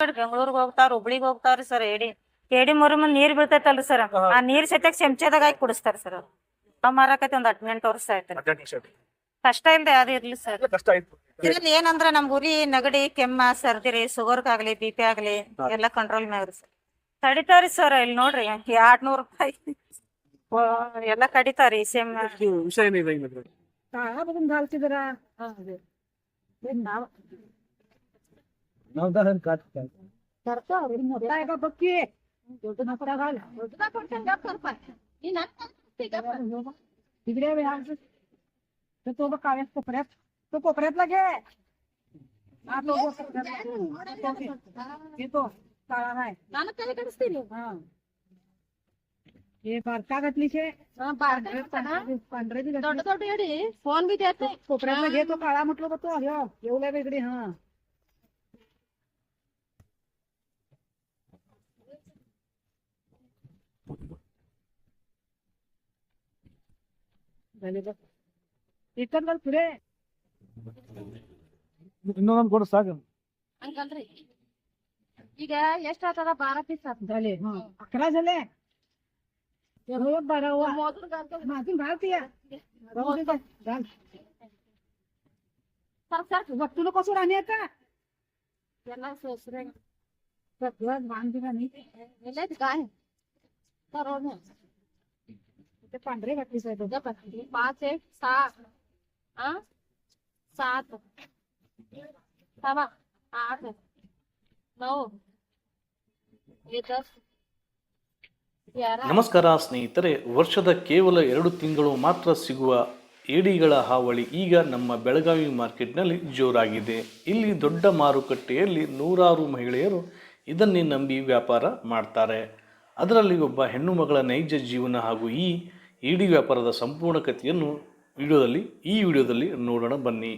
ಕಡೆ ಬೆಂಗಳೂರಿಗೆ ಹೋಗ್ತಾರ, ಹುಬ್ಳಿಗ್ ಹೋಗ್ತಾವ್ರಿ ಸರ್. ಏಡಿ ಮುರುಮ ನೀರ್ ಬೀಳ್ತೈತಲ್ರಿ ಸರ್, ಆ ನೀರ್ ಸತ್ಯಾಗ ಚಮಚದಾಗ ಹಾಕಿ ಕುಡಿಸ್ತಾರ ಸರ್. ನಾವ್ ಮಾರಾಕತಿ ಒಂದ್ 18 ವರ್ಷ ಆಯ್ತು. ಕಷ್ಟ ಇಲ್ದೆ ಯಾವ್ದು ಇರ್ಲಿ ಸರ್. ಇದ್ರಲ್ಲಿ ಏನಂದ್ರ ನಮ್ ಉರಿ, ನೆಗಡಿ, ಕೆಮ್ಮ, ಸರ್ದಿ ರೀ, ಶುಗರ್ಗಾಗ್ಲಿ, BP ಆಗ್ಲಿ ಎಲ್ಲಾ ಕಂಟ್ರೋಲ್ ಮ್ಯಾಗ್ರಿ ಸರ್. ಕಡಿತಾವ್ರಿ ಸರ್. ಇಲ್ಲಿ ನೋಡ್ರಿ 200 ರೂಪಾಯಿ ಎಲ್ಲಾ ಕಡಿತಾವ್ರಿ. ಸೇಮ್ कोपऱ्यात लागे काळा नाही हे बारका घातलीचे पांढरे फोन बी देत कोपऱ्यातला घे. तो काळा म्हटलं बघ तो एवढ्या वेगळी. हा ಇಟ್ಟಂಗ ಪುರೇ ಇನ್ನೊಂದು ಕೊಡು ಸಾಕು. ಹಂಗಲ್ರಿ ಈಗ ಎಷ್ಟ್ ಆತದ? 12 पीस झाले. 11 झाले. 12 माझून घालतीय तुला कसं राणी आता ಎಲ್ಲ सोसरे सगळं बांधून आणि काय करोड ते पांढरे घातली साहेब. 5 1 6 7 6 8 9 10 ನಮಸ್ಕಾರ ಸ್ನೇಹಿತರೆ, ವರ್ಷದ ಕೇವಲ 2 ತಿಂಗಳು ಮಾತ್ರ ಸಿಗುವ ಏಡಿಗಳ ಹಾವಳಿ ಈಗ ನಮ್ಮ ಬೆಳಗಾವಿ ಮಾರ್ಕೆಟ್ನಲ್ಲಿ ಜೋರಾಗಿದೆ. ಇಲ್ಲಿ ದೊಡ್ಡ ಮಾರುಕಟ್ಟೆಯಲ್ಲಿ ನೂರಾರು ಮಹಿಳೆಯರು ಇದನ್ನೇ ನಂಬಿ ವ್ಯಾಪಾರ ಮಾಡ್ತಾರೆ. ಅದರಲ್ಲಿ ಒಬ್ಬ ಹೆಣ್ಣು ಮಗಳ ನೈಜ ಜೀವನ ಹಾಗೂ ಈ ಏಡಿ ವ್ಯಾಪಾರದ ಸಂಪೂರ್ಣ ಕಥೆಯನ್ನು ಈ ವಿಡಿಯೋದಲ್ಲಿ ನೋಡೋಣ ಬನ್ನಿ.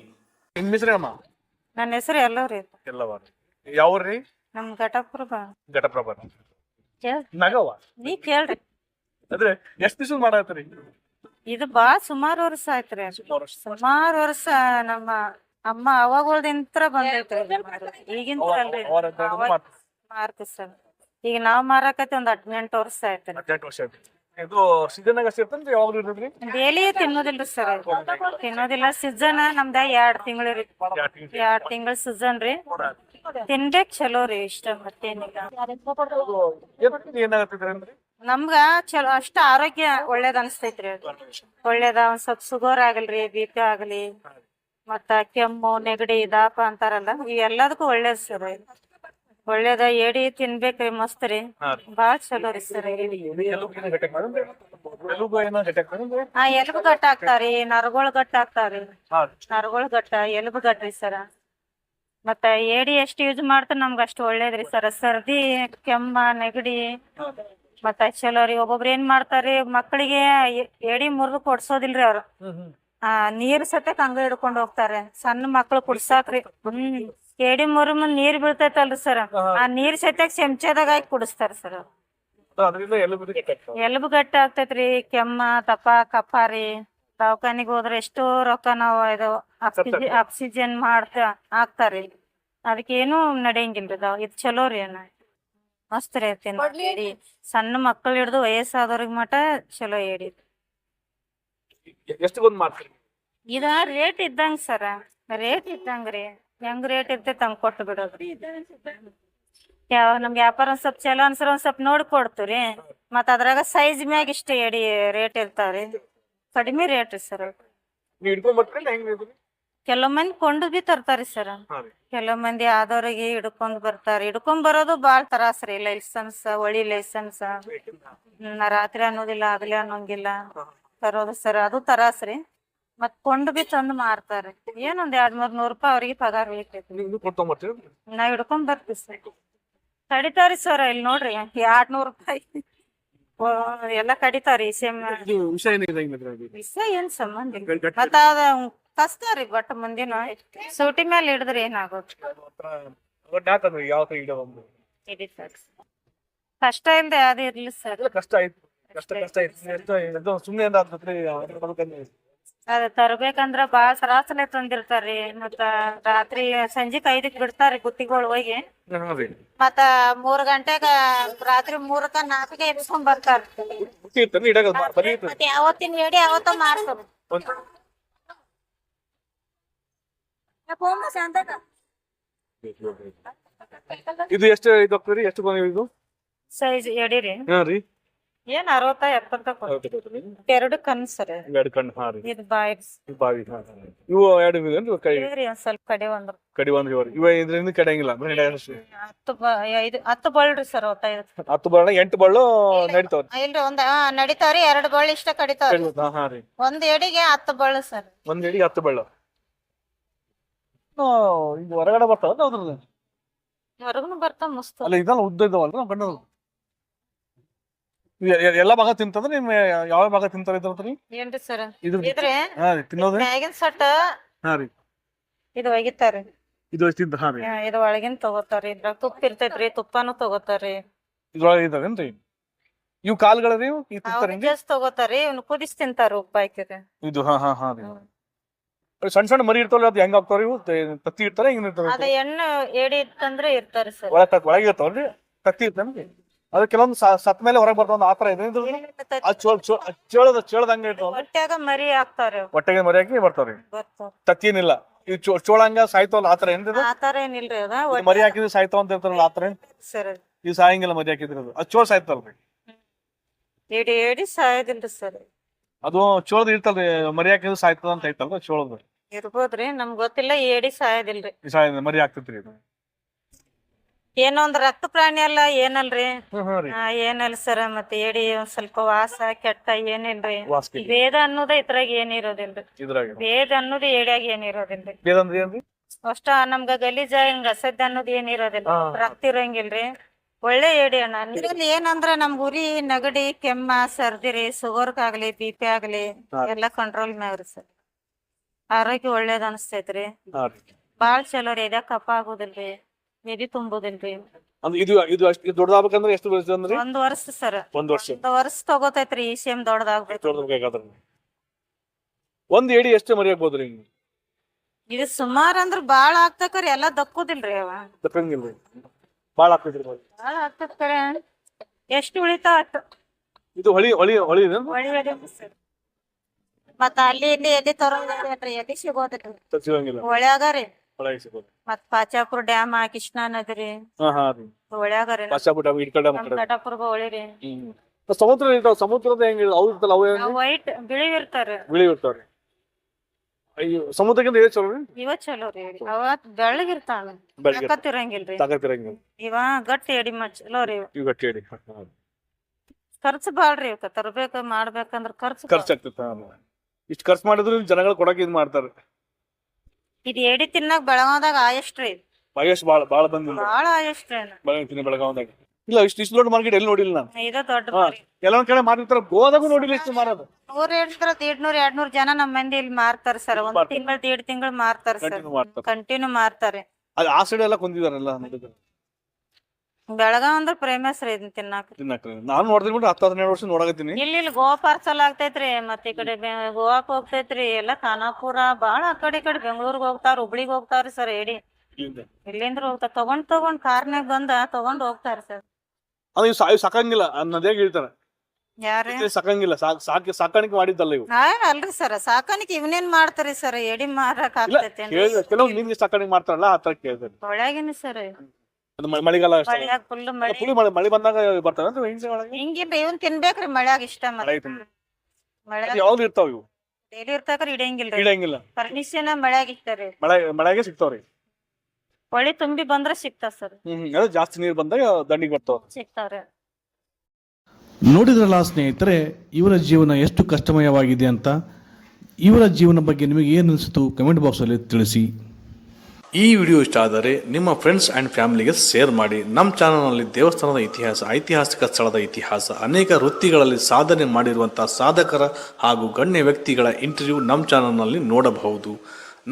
ನನ್ನ ಹೆಸರು ಎಲ್ಲವ್ರಿ. ಯಾವ್ರಿ? ನಮ್ ಘಟಪ್ರಭ. ನಗವ ನೀ ಕೇಳ್ರಿ. ಅಂದ್ರೆ ಎಷ್ಟ್ ದಿವಸ ಮಾಡತ್ರಿ ಇದು ಬಾಳ ಸುಮಾರು ವರ್ಷ ಆಯ್ತ್ರಿ. ಸುಮಾರು ವರ್ಷ ನಮ್ಮ ಅಮ್ಮ ಅವಾಗಳ್ದಿಂತ್ರ ಬಂದೈತ್ರಿ. ಈಗಿಂತ ಅಲ್ರಿ ಮಾರ್ತಿ ಸರ್. ಈಗ ನಾವ್ ಮಾರಾಕತಿ ಒಂದ್ 18 ವರ್ಷ ಆಯ್ತ್ರಿ. 18 ವರ್ಷ ಆಯ್ತು. ಇದು ಸೀಸನ್ ಸಿಗ್ತಂದ್ರೆ ಯಾವಾಗ್ಲೂ ಇರ್ತದ್ರಿ? ಡೈಲಿ ತಿನ್ನೋದಿಲ್ರಿ ಸರ್. ತಿನ್ನೋದಿಲ್ಲ. ಸೀಸನ್ ನಮ್ದ 2 ತಿಂಗಳು ರೀ. 2 ತಿಂಗಳ ಸೀಸನ್ ರೀ. ತಿನ್ಬೇಕ್ ಚಲೋ ರೀ. ಇಷ್ಟ ಮತ್ತೇನಿಲ್ಲ. ನಮ್ಗ ಚಲೋ ಅಷ್ಟ ಆರೋಗ್ಯ ಒಳ್ಳೇದ್ ಅನ್ಸ್ತೈತ್ರಿ. ಒಳ್ಳೇದ. ಒಂದ್ ಸ್ವಲ್ಪ ಶುಗರ್ ಆಗಲ್ರಿ, BP ಆಗಲಿ, ಮತ್ತ ಕೆಮ್ಮು, ನೆಗಡಿ, ದಾಪ ಅಂತಾರಲ್ಲ, ಇವೆಲ್ಲದಕ್ಕೂ ಒಳ್ಳೇದ್ ಸರ್. ಒಳ್ಳೇದ. ಏಡಿ ತಿನ್ಬೇಕ್ರಿ. ಮಸ್ತ್ ರೀ. ಬಾಳ ಚಲೋ ರೀ ಸರ್. ಎಲುಬು ಗಟ್ಟ ಆಗ್ತಾವ್ರಿ. ನರಗೋಳ್ ಗಟ್ಟ ಆಗ್ತಾವ್ರಿ. ನರಗೋಳ್ ಗಟ್ಟ, ಎಲುಬು ಗಟ್ರಿ ಸರ. ಮತ್ತ ಏಡಿ ಎಷ್ಟು ಯೂಸ್ ಮಾಡ್ತಾರ ನಮ್ಗ ಅಷ್ಟು ಒಳ್ಳೇದ್ರಿ ಸರ್. ಸರ್ದಿ, ಕೆಮ್ಮ, ನೆಗಡಿ ಮತ್ತ ಚಲೋ ರೀ. ಒಬ್ಬೊಬ್ರು ಏನ್ ಮಾಡ್ತಾರ್ರಿ, ಮಕ್ಕಳಿಗೆ ಏಡಿ ಮುರಿದು ಕೊಡ್ಸೋದಿಲ್ರಿ ಅವ್ರು. ನೀರ್ ಸತ್ಯಕ್ ಹಂಗ ಹಿಡ್ಕೊಂಡ್ ಹೋಗ್ತಾರೆ. ಸಣ್ಣ ಮಕ್ಳು ಕುಡ್ಸಾಕ್ರಿ. ಏಡಿ ಮುರುಮ ನೀರ್ ಬೀಳ್ತೈತಲ್ರಿ ಸರ್, ಆ ನೀರ್ ಸತ್ಯಾಗ ಚಮಚದಾಗ ಹಾಕಿ ಕುಡಿಸ್ತಾರ ಸರ್. ಎಲುಬು ಗಟ್ಟ ಆಗ್ತೈತ್ರಿ. ಕೆಮ್ಮ, ತಪ, ಕಪ್ಪಾರಿ. ದವಾಖಾನಿಗ್ ಹೋದ್ರ ಎಷ್ಟೋ ರೊಕ್ಕ ನಾವು ಇದು ಆಕ್ಸಿಜನ್ ಹಾಕ್ತಾರಿ. ಅದಕ್ಕೇನು ನಡೆಯಂಗಿಲ್ರಿ. ಇದು ಚಲೋ ರೀ. ಮಸ್ತ್ ರೀ. ಏಡಿ ಸಣ್ಣ ಮಕ್ಕಳು ಹಿಡ್ದು ವಯಸ್ಸಾದವ್ರಿಗೆ ಮಟ ಚಲೋ ಏಡಿ. ಇದ ರೇಟ್ ಇದ್ದಂಗ ಸರ. ರೇಟ್ ಇದ್ದಂಗ್ರಿ. ಹೆಂಗ್ ರೇಟ್ ಇರ್ತೈತಿ ಹಂಗ್ ಕೊಟ್ಟು ಬಿಡೋದ್ರಿ. ನಮ್ಗೆ ವ್ಯಾಪಾರ ಒಂದ್ ಸ್ವಲ್ಪ ಚಲೋ ಅನ್ಸರ ಒಂದ್ ಸ್ವಲ್ಪ ನೋಡಿ ಕೊಡ್ತೀವ್ರಿ. ಮತ್ತ ಅದ್ರಾಗ ಸೈಜ್ ಮ್ಯಾಗ ಇಷ್ಟ ಏಡಿ ರೇಟ್ ಇರ್ತಾವ್ರಿ. ಕಡಿಮೆ ರೇಟ್ ರೀ ಸರ್. ಕೆಲವ್ ಮಂದಿ ಕೊಂಡು ಬಿ ತರ್ತಾರಿ ಸರ್. ಕೆಲವ್ ಮಂದಿ ಆದವ್ರಿಗೆ ಹಿಡ್ಕೊಂಡ್ ಬರ್ತಾರ. ಹಿಡ್ಕೊಂಡ್ ಬರೋದು ಬಾಳ್ ತರಾಸ್ರಿ. Licence, ಒಳಿ licence. ರಾತ್ರಿ ಅನ್ನೋದಿಲ್ಲ, ಆಗ್ಲಿ ಅನ್ನೋಂಗಿಲ್ಲ ತರೋದು ಸರ್. ಅದು ತರಾಸ್ರಿ. ಮತ್ ಕೊಂಡು ಬಿ ತಂದು ಮಾರ್ತಾರ. ಏನೊಂದ್ 200-300 ರೂಪಾಯಿ ಅವ್ರಿಗೆ ಪಗಾರ ಬೇಕೈತಿ. ನಾವ್ ಹಿಡ್ಕೊಂಡ್ ಬರ್ತೀವಿ ಸರ್. ಕಡಿತಾವ್ರಿ ಸರ್. ಇಲ್ಲಿ ನೋಡ್ರಿ 200 ರೂಪಾಯಿ ಎಲ್ಲಾ ಕಡಿತಾವ್ರಿ. ವಿಷಯ ಏನ್ ಸಂಬಂಧ ಇಲ್ಲ. ಮತ್ತ ಅದ ಕಸ್ತಾವ್ರಿ. ಬಟ್ ಮುಂದಿನ ಸೂಟಿ ಮೇಲೆ ಹಿಡಿದ್ರೆ ಏನಾಗೋದು. ಕಷ್ಟ ಇಲ್ದೆ ಯಾವ್ದು ಇರ್ಲಿ ಸರ್. ಅದ ತರ್ಬೇಕಂದ್ರ ಬಾಳ ಸರಾಸಲೆ ತಂದಿರ್ತಾರ್ರಿ ಮತ್ತ ರಾತ್ರಿ ಸಂಜಿಕ್ 5ಕ್ ಬಿಡ್ತಾರ್ರಿ ಗುತ್ತಿಗಳು ಹೋಗಿ ಹಾ ರೀ ಮತ್ತ 3 ಗಂಟೆಗ ರಾತ್ರಿ 3ಕ್ಕ 4ಕ್ಕೆ ಎಬ್ಸ್ಕೊಂಡ್ ಬರ್ತಾರ ಬುತ್ತಿ ಇರ್ತೇನೆ ಇಡಾಗ ಬರೀ ಇರ್ತದೆ ಮತ್ತೆ ಯಾವತ್ತಿನ ಹೇಳಿ ಯಾವತ್ತ ಮಾರ್ತಾರ ಇದು ಎಷ್ಟು ಇದು ಹೋಗ್ತದ್ರಿ ಎಷ್ಟು ಬಂದಿದೆ ಇದು ಸೈಜ್ ಎಡಿರಿ ಹಾ ರೀ ಏನ್ 60-70 ಎರಡು ಕಣ್ ಸರ್ ಎರಡು ಕಣ್ಣು ಹಾ ರೀ ಇದು ಬಾಯಿ ಬಾವಿ ಹಾ ಇವು ಎರಡು ಇವೇನ್ರಿ ಕೈ ಒಂದ್ ಸ್ವಲ್ಪ ಕಡೆ ಒಂದ್ ಕಡಿ ಬಂದ್ರಿ ಇವ ಇದ್ರಿಂದ ಕಡಿಯಂಗಿಲ್ಲ 10 ಬಳ್ರಿ ಸರ್ 10 ಬಳ್ಳ 8 ಬಳ್ಳು ನಡೀತಾವ್ರಿ ಇಲ್ರಿ ಒಂದ್ ನಡಿತಾವ್ರಿ 2 ಬಳ್ಳಿ ಇಷ್ಟ ಕಡಿತಾವ್ರಿ ಹಾ ರೀ ಒಂದ್ ಎಡಿಗೆ 10 ಬಳ್ಳು ಸರ್ ಒಂದ್ ಎಡಿಗೆ 10 ಬಳ್ಳು ಈಗ ಹೊರಗಡೆ ಬರ್ತಾವ ಅದ್ರದ್ದು ಹೊರಗನು ಬರ್ತಾವ ಮಸ್ತ್ ಅಲ್ಲ ಇದೆಲ್ಲ ಉದ್ದ ಇದಾವಲ್ರಿ ನಾವು ಕಣ್ಣು ಎಲ್ಲಾ ಭಾಗ ತಿಂತಂದ್ರೆ ನಿಮ್ ಯಾವ ಭಾಗ ತಿಂತಾರ ಇದ್ರಿ ಏನ್ರಿ ಸರ್ ಇದ್ರ ಇದ್ರೆ ಹಾ ರೀ ತಿನ್ನೋದು ಮ್ಯಾಗಿನ್ ಸಟ್ ಹಾ ರೀ ಇದು ಒಗಿತಾರ್ರಿ ಇದು ತಿಂತ ಹಾ ರೀ ಇದು ಒಳಗಿನ ತಗೋತಾರ್ರಿ ಇದ್ರಾಗ ತುಪ್ಪ ಇರ್ತೈತ್ರಿ ತುಪ್ಪನು ತಗೋತಾರ್ರಿ ಇದ್ರೊಳಗೆ ಇದಾವೇನ್ರಿ ಇವು ಕಾಲ್ಗಳರಿ ಇವು ಈ ತಿಂತಾರೇನ್ರಿ ಜಾಸ್ತಿ ತಗೋತಾರ್ರಿ ಇವ್ನು ಕುದಿಸಿ ತಿಂತಾರ ಉಪ್ಪ ಹಾಕಿರಿ ಇದು ಹಾ ಹಾ ಹಾ ರೀ ಸಣ್ಣ ಸಣ್ಣ ಮರಿ ಇರ್ತಾವಲ್ಲ ಅದು ಹೆಂಗ್ ಆಗ್ತಾವ್ರಿ ಇವು ತತ್ತಿ ಇರ್ತಾರ ಹಿಂಗ್ ಅದ ಇರ್ತಾವ ಎಣ್ಣೆ ಏಡಿ ಇತ್ತಂದ್ರೆ ಇರ್ತಾರಿ ಸರ್ ಒಳಗೆ ಇರ್ತಾವಲ್ರಿ ತತ್ತಿ ಇರ್ತೇನ್ರಿ ಅದು ಕೆಲವೊಂದು ಸತ್ ಮೇಲೆ ಹೊರಗೆ ಬರ್ತಾವ ಆತರ ಇದೆ ಇದು ಚೋಳದಂಗ ಇರ್ತಾವ ಹೊಟ್ಯಾಗ ಮರಿ ಹಾಕ್ತಾವ್ರಿ ಅವ್. ಹೊಟ್ಟೆಗೆ ಮರಿ ಹಾಕಿ ಬರ್ತಾವ್ರಿ ಬರ್ತಾವ ತತ್ತಿ ಏನಿಲ್ಲ ಈ ಚೋಳಂಗ ಸಾಯ್ತಾವಲ್ಲ ಆತರ ಏನಿದೆ ಆತರ ಏನಿಲ್ರಿ ಅದ ಮರಿ ಹಾಕಿದ್ರೆ ಸಾಯ್ತಾವ ಅಂತ ಇರ್ತಾರಲ್ಲ ಆತರ ಸರ್ ಇದು ಸಾಯಂಗಿಲ್ಲ ಮರಿ ಹಾಕಿದ್ರದು ಅದು ಚೋಳ ಸಾಯ್ತಲ್ರಿ ಏಡಿ ಸಾಯೋದಿಲ್ರಿ ಸರ್ ಅದು ಚೋಳದ ಇರ್ತಲ್ರಿ ಮರಿ ಹಾಕಿದ್ರೆ ಸಾಯ್ತದ ಅಂತ ಐತಲ್ರಿ ಚೋಳದ ಇರ್ಬೋದ್ರಿ ನಮ್ಗ್ ಗೊತ್ತಿಲ್ಲ ಏಡಿ ಸಾಯೋದಿಲ್ರಿ ಮರಿ ಹಾಕ್ತೈತ್ರಿ ಇದು ಏನೋ ಒಂದ್ ರಕ್ತ ಪ್ರಾಣಿ ಅಲ್ಲ ಏನಲ್ರಿ ಹಾ ರೀ ಏನಲ್ಲ ಸರ್ ಮತ್ತೆ ಏಡಿ ಒಂದ್ ಸ್ವಲ್ಪ ವಾಸ ಕೆಟ್ಟ ಏನಿಲ್ರಿ ವಾಸ್ಕಿ ಭೇದ ಅನ್ನೋದ ಇದ್ರಾಗ ಏನಿರೋದಿಲ್ರಿ ಇದ್ರಾಗ ಭೇದ ಅನ್ನೋದು ಏಡಿಯಾಗ ಏನಿರೋದಿಲ್ರಿ ಬೇದಂದ್ರೆ ಏನ್ರಿ ಅಷ್ಟ ನಮ್ಗ ಗಲೀಜ ಹಿಂಗ ಅಸಡ್ಡ ಅನ್ನೋದು ಏನಿರೋದಿಲ್ಲ ಹಾ. ರಕ್ತ ಇರಂಗಿಲ್ರಿ ಒಳ್ಳೆ ಏಡಿ ಅಣ್ಣ ಇದ್ರಲ್ಲಿ ಏನಂದ್ರ ನಮ್ಗ ಉರಿ ನೆಗಡಿ ಕೆಮ್ಮ ಸರ್ದಿರಿ ಶುಗರ್ಗಾಗ್ಲಿ BP ಆಗ್ಲಿ ಹಾ. ಎಲ್ಲಾ ಕಂಟ್ರೋಲ್ ಮ್ಯಾಗ್ರಿ ಸರ್ ಆರೋಗ್ಯ ಒಳ್ಳೇದ್ ಅನಸ್ತೈತ್ರಿ ಹಾ ರೀ ಬಾಳ್ ಚಲೋ ರೀ ಎದ್ಯಾಗ ಕಫ ಆಗುದಿಲ್ರಿ ಎದಿ ತುಂಬುದಿಲ್ರಿ ಅಂದ್ರೆ ಇದು ಅಷ್ಟು ದೊಡ್ಡದಾಗ್ಬೇಕಂದ್ರೆ ಎಷ್ಟು ವರ್ಷ ಅಂದ್ರಿ 1 ವರ್ಷ ಸರ್ 1 ವರ್ಷ 1 ವರ್ಷ ತಗೋತೈತ್ರಿ ECM ದೊಡ್ಡದಾಗ್ಬೇಕು ದೊಡ್ಡದಾಗ್ಬೇಕಾದ್ರೆ ಒಂದ್ ಏಡಿ ಎಷ್ಟು ಮರಿ ಆಗ್ಬೋದ್ರಿ ಹಿಂಗ್ ಇದು ಸುಮಾರ್ ಅಂದ್ರ ಬಾಳ ಆಗ್ತಕ್ರಿ ಎಲ್ಲಾ ದಕ್ಕುದಿಲ್ರಿ ಅವ ತಪ್ಪಂಗಿಲ್ರಿ ಬಾಳ ಆಗ್ತೈತ್ರಿ ಮರಿ ಬಾಳ ಆಗ್ತದ ಕರೆ ಎಷ್ಟು ಉಳಿತಾವ ಅಷ್ಟು ಇದು ಹೊಳಿ ಇದೆ ಒಳ್ಳೆ ಸರ್ ಮತ್ತ ಅಲ್ಲಿ ಇಲ್ಲಿ ಎಲ್ಲಿ ತರೋದ್ರಿ ಎಲ್ಲಿ ಸಿಗೋದಿಲ್ರಿ ಸಿಗಂಗಿಲ್ಲ ಒಳ್ಯಾಗ ರೀ ಒಳಗೆ ಸಿಗೋದು ಮತ್ ಪಾಚಾಪುರ ಡ್ಯಾಮ್ ಕೃಷ್ಣಾ ನದಿ ರೀ ಹಾ ರೀ ಒಳ್ಯಾಗ ರೀ ಪಾಶಾಪುಟ ಇಟ್ಕಡೆ ನಮ್ ಕಟಾಪುರ ಹೊಳಿ ರೀ ಸಮುದ್ರ ಇರ್ತಾವ ಸಮುದ್ರದ ಹೆಂಗ ಅವು ಇರ್ತಲ್ಲ ಅವು ವೈಟ್ ಬಿಳಿ ಇರ್ತಾರ ಬಿಳಿ ಇರ್ತಾವ್ರಿ ಅಯ್ಯೋ ಸಮುದ್ರಕ್ಕಿಂತ ಏನ್ ಚಲೋ ರೀ ಇವ ಚಲೋ ರೀ ಅವ ಬೆಳ್ಳಗಿರ್ತಾಳ ಬೆಳಗ್ಗೆ ತಾಕತ್ತಿರಂಗಿಲ್ರಿ ತಾಕತ್ತಿರಂಗಿಲ್ಲ ಇವ ಗಟ್ಟಿ ಎಡಿ ಚಲೋ ರೀ ಇವ್ ಗಟ್ಟಿ ಏಡಿ ಖರ್ಚು ಬಾಳ್ರಿ ಇವಕ್ಕ ತರ್ಬೇಕ ಮಾಡ್ಬೇಕಂದ್ರ ಖರ್ಚು ಖರ್ಚಾಗ್ತೈತ ಇಷ್ಟು ಖರ್ಚು ಮಾಡಿದ್ರು ಜನಗಳು ಕೊಡಕ್ ಇದ್ ಮಾಡ್ತಾರೆ ಇದ್ ಏಡಿ ತಿನ್ನಾಕ ಬೆಳಗಾವದಾಗ ಆಯಷ್ಟ್ರಿ ವಯಸ್ಸು ಬಾಳ ಬಂದಿಲ್ಲ ಬಾಳ ಆಯಷ್ಟ್ರಿ ಬೆಳಗಾವದಾಗ ಇಲ್ಲ ಇಷ್ಟು ದೊಡ್ಡ ಮಾರ್ಕೆಟ್ ಎಲ್ಲಿ ನೋಡಿಲ್ಲ ನಾನು ಇದ ದೊಡ್ಡ ಎಲ್ಲೊಂದ್ ಕಡೆ ಮಾರ್ತಿರ್ತಾರ ಗೋದಾಗೂ ನೋಡಿಲ್ಲ ಇಷ್ಟು ಮಾರೋದು 100-200 ಜನ ನಮ್ ಮಂದಿ ಇಲ್ಲಿ ಮಾರ್ತಾರ ಸರ್ ಒಂದ್ ತಿಂಗಳ 1.5 ತಿಂಗಳು ಮಾರ್ತಾರ ಸರ್ Continue ಮಾಡ್ತಾರೆ. ಕಂಟಿನ್ಯೂ ಮಾರ್ತಾರೆ ಅದು ಆ ಸೈಡ್ ಎಲ್ಲ ಕೊಂದಿದಾರಲ್ಲ ಬೆಳಗಾವ್ ಅಂದ್ರ ಫೇಮಸ್ ರೀ ಇದನ್ನ ತಿನ್ನಾಕ ತಿನ್ನಕ್ರಿ ನಾನು ನೋಡ್ತೀನಿ ಬಿಟ್ಟು 10-12 ವರ್ಷ ನೋಡಕತ್ತೀನಿ ಇಲ್ಲಿ ಗೋವಾ ಪಾರ್ಸಲ್ ಆಗ್ತೈತ್ರಿ ಮತ್ತ ಈ ಕಡೆ ಗೋವಾಕ್ ಹೋಗ್ತೈತ್ರಿ ಎಲ್ಲಾ ಖಾನಾಪುರ ಬಾಳ ಆ ಕಡೆ ಬೆಂಗಳೂರಿಗೆ ಹೋಗ್ತಾರ ಹುಬ್ಳಿಗ್ ಹೋಗ್ತಾವ್ರಿ ಸರ್ ಏಡಿ ಇಲ್ಲಿಂದ ಇಲ್ಲಿಂದ್ರ ಹೋಗ್ತಾರ ತಗೊಂಡ್ ಕಾರ್ನಾಗ ಬಂದ ತಗೊಂಡ್ ಹೋಗ್ತಾರ ಸರ್ ಅದು ಇವು ಸಾಕಂಗಿಲ್ಲ ನದಿಯಾಗ ಇಳ್ತಾರ ಯಾರೇ ಸಾಕಂಗಿಲ್ಲ ಸಾಕಾಣಿಕೆ ಮಾಡಿದ್ದಲ್ಲ ಇವು ಅಲ್ರಿ ಸರ್ ಸಾಕಾಣಿಕೆ ಇವನೇನ್ ಮಾಡ್ತಾರಿ ಸರ್ ಎಡಿ ಮಾರಕ್ ಆಗ್ತೈತಿ ಕೆಲವು ಮೀನಿಗೆ ಸಾಕಾಣಿಕೆ ಮಾಡ್ತಾರಲ್ಲ ಆ ತರ ಕೇಳ್ತಾರೆ ಒಳಗಿನ ಸರ್ ಅದು ಮಳೆಗಾಲ ಅಷ್ಟೇ. ಮಳ್ಯಾಗ ಫುಲ್ ಮಳಿ ಫುಲ್ ಮಳೆ ಬಂದಾಗ ಬರ್ತಾವ ಅಂದ್ರೆ ಹಿಂಸೆ ಒಳಗೆ ಹಿಂಗಿಲ್ರಿ ಇವನ್ ತಿನ್ಬೇಕ್ರಿ ಮಳ್ಯಾಗ ಇಷ್ಟ ಮಳೆ ಐತೆ. ಮಳ್ಯಾಗ ಯಾವ್ದು ಇರ್ತಾವ ಇವು ಡೈಲಿ ಇರ್ತಾಕ್ರಿ ಇಡಂಗಿಲ್ರಿ ಇಡಂಗಿಲ್ಲ ಪರ್ಮಿಷನ್ ಮಳ್ಯಾಗ ಇರ್ತಾರಿ ಮಳೆಗೆ ಸಿಗ್ತಾವ್ರಿ ಹೊಳಿ ತುಂಬಿ ಬಂದ್ರ ಸಿಗ್ತಾವ ಸರ್ ಅದು ಜಾಸ್ತಿ ನೀರ್ ಬಂದಾಗ ದಂಡಿಗೆ ಬರ್ತಾವ ಸಿಗ್ತಾವ್ರಿ ನೋಡಿದ್ರಲ್ಲ ಸ್ನೇಹಿತರೆ, ಇವರ ಜೀವನ ಎಷ್ಟು ಕಷ್ಟಮಯವಾಗಿದೆ ಅಂತ. ಇವರ ಜೀವನ ಬಗ್ಗೆ ನಿಮಗೆ ಏನು ಅನಿಸ್ತು ಕಮೆಂಟ್ ಬಾಕ್ಸಲ್ಲಿ ತಿಳಿಸಿ. ಈ ವಿಡಿಯೋ ಇಷ್ಟ ಆದರೆ ನಿಮ್ಮ ಫ್ರೆಂಡ್ಸ್ ಆ್ಯಂಡ್ ಫ್ಯಾಮಿಲಿಗೆ ಶೇರ್ ಮಾಡಿ. ನಮ್ಮ ಚಾನಲ್ನಲ್ಲಿ ದೇವಸ್ಥಾನದ ಇತಿಹಾಸ, ಐತಿಹಾಸಿಕ ಸ್ಥಳದ ಇತಿಹಾಸ, ಅನೇಕ ವೃತ್ತಿಗಳಲ್ಲಿ ಸಾಧನೆ ಮಾಡಿರುವಂಥ ಸಾಧಕರ ಹಾಗೂ ಗಣ್ಯ ವ್ಯಕ್ತಿಗಳ ಇಂಟರ್ವ್ಯೂ ನಮ್ಮ ಚಾನಲ್ನಲ್ಲಿ ನೋಡಬಹುದು.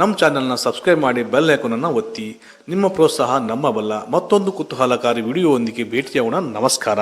ನಮ್ಮ ಚಾನಲ್ನ ಸಬ್ಸ್ಕ್ರೈಬ್ ಮಾಡಿ ಬೆಲ್ ಐಕಾನನ್ನು ಒತ್ತಿ. ನಿಮ್ಮ ಪ್ರೋತ್ಸಾಹ ನಮ್ಮ ಬಲ. ಮತ್ತೊಂದು ಕುತೂಹಲಕಾರಿ ವಿಡಿಯೋವೊಂದಿಗೆ ಭೇಟಿಯಾಗೋಣ. ನಮಸ್ಕಾರ.